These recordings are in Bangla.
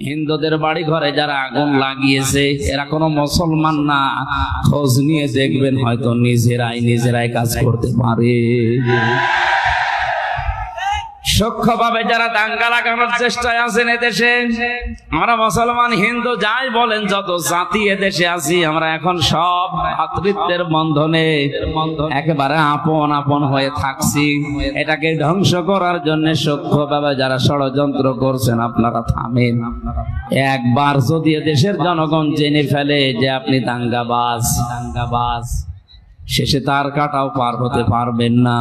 হিন্দুদের বাড়ি ঘরে যারা আগুন লাগিয়েছে এরা কোনো মুসলমান না, খোঁজ নিয়ে দেখবেন হয়তো নিজেরাই কাজ করতে পারে। সূক্ষ্মভাবে যারা দাঙ্গা লাগানোর চেষ্টায় আছেন এদেশে, আমরা মুসলমান হিন্দু যাই বলেন যত জাতি এদেশে আছি, আমরা এখন সব ভ্রাতৃত্বের বন্ধনে একেবারে আপন আপন হয়ে থাকছি। এটাকে ধ্বংস করার জন্য সূক্ষ্মভাবে যারা ষড়যন্ত্র করছেন আপনারা থামেন। একবার যদি এদেশের জনগণ জেনে ফেলে যে আপনি দাঙ্গাবাজ, শেষে তার কাটাও পার হতে পারবেন না।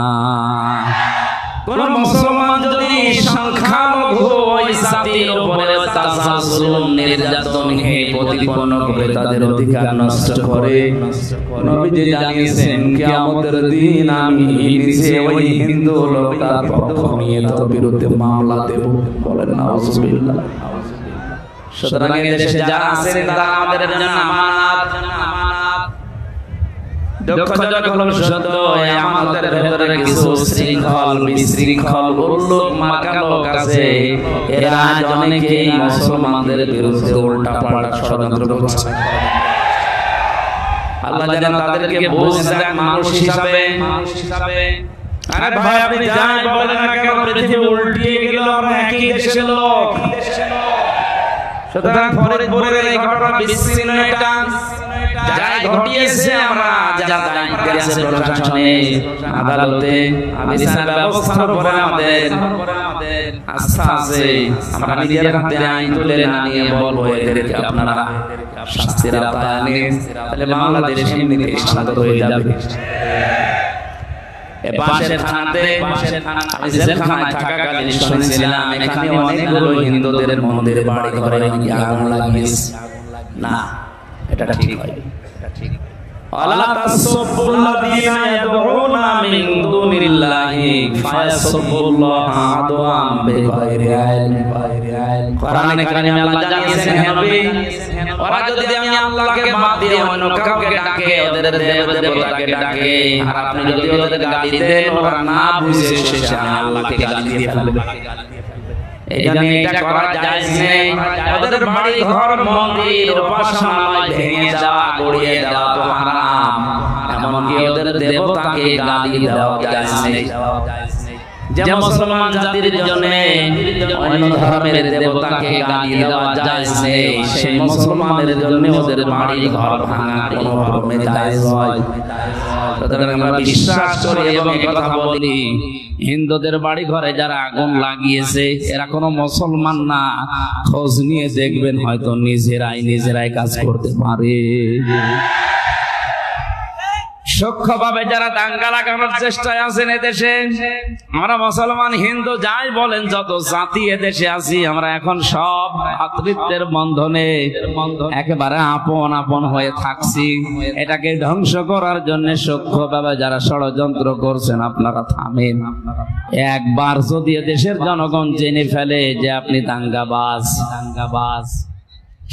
কোন মুসলমান যদি সংখ্যালঘু ওই জাতির উপরে তাজাজ্জুল নির্যাতন হে প্রতিপন্ন করে তাদের অধিকার নষ্ট করে, নবীজি জানিয়েছেন কিয়ামতের দিন আমি নিজে ওই হিন্দু লোকটার পক্ষ নিয়ে তার বিরুদ্ধে মামলা দেব। বলেন নাউজুবিল্লাহ। সুতরাং এদেশে যারা আছেন তারা আমাদের জন্য আমানত। দুঃখজনক হলো সত্য, আমাদের ভেতরে কিছু শৃঙ্খল বিশৃঙ্খল উল্লুক মার্কা লোক আছে, এরা অনেকেই মুসলমানদের বিরুদ্ধে উল্টা পাল্টা ষড়যন্ত্র করছে। আল্লাহ যেন তাদেরকে বুঝ দেন মানুষ হিসাবে। আরে ভাই আপনি যাই বলেন না কেন, পৃথিবী উল্টিয়ে গেল, আমরা একই দেশের লোক। সুতরাং ফরিদপুরের এই ঘটনা বিচ্ছিন্ন, এটা যাই ঘটিয়েছে আমরা যা দায়িত্বে আছে প্রশাসনে আদালতে বিচার ব্যবস্থার উপরে আমাদের আস্থা আছে। আমরা নিজের হাতে আইন তুলে না নিয়ে বলবো এদেরকে আপনারা শাস্তির আওতায় আনেন, তাহলে বাংলাদেশ এমনিতেই শান্ত হয়ে যাবে। পাশের থানাতে আমি জেলখানায় থাকাকালীন শুনেছিলাম এখানে অনেকগুলো হিন্দুদের মন্দিরে বাড়ি ঘরে আগুন লাগিয়েছে। না, এটা ঠিক হয়। আলা তাসুবুল্লাযীনা ইয়াদউনা মিন দুনিল্লাহি ফায়াসুবুল্লাহ আদওয়াম বিগাইরি ইলম। কোরআনে কারিমে আল্লাহ জানিয়েছেন, হে নবী, ওরা যদি আমি আল্লাহকে বাদ দিয়ে অন্য কাউকে ডাকে, ওদের দেবতাকে ডাকে, আর আপনি যদি ওদের গালি দেন, ওরা না বুঝে শেষে আল্লাহকে গালি দিয়ে ফেলবে। এইজন্য এটা করা জায়েজ নেই। ওদের বাড়ি ঘর মন্দির উপাসনালয় ভেঙে দেওয়া, গড়িয়ে দেওয়া তো হারাম। এমনকি ওদের দেবতাকে গালি দেওয়া জায়েজ নেই। যে মুসলমান জাতির জন্য অন্য ধর্মের দেবতাকে গালি দেওয়া জায়েজ নেই, সেই মুসলমানের জন্য ওদের বাড়ি ঘর ভাঙা কোনো রকমে জায়েজ হয়। সুতরাং আমরা বিশ্বাস করি এবং এই কথা বলি, হিন্দুদের বাড়ি ঘরে যারা আগুন লাগিয়েছে এরা কোনো মুসলমান না, খোঁজ নিয়ে দেখবেন হয়তো নিজেরাই কাজ করতে পারে। সূক্ষ্মভাবে যারা দাঙ্গা লাগানোর চেষ্টায় আছেন এদেশে, আমরা মুসলমান হিন্দু যাই বলেন যত জাতি এদেশে আছি, আমরা এখন সব ভ্রাতৃত্বের বন্ধনে একেবারে আপন আপন হয়ে থাকছি। এটাকে ধ্বংস করার জন্য সূক্ষ্মভাবে যারা ষড়যন্ত্র করছেন আপনারা থামেন। একবার যদি দেশের জনগণ জেনে ফেলে যে আপনি দাঙ্গাবাজ,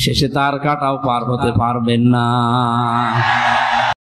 শেষে তার কাটাও পার হতে পারবেন না।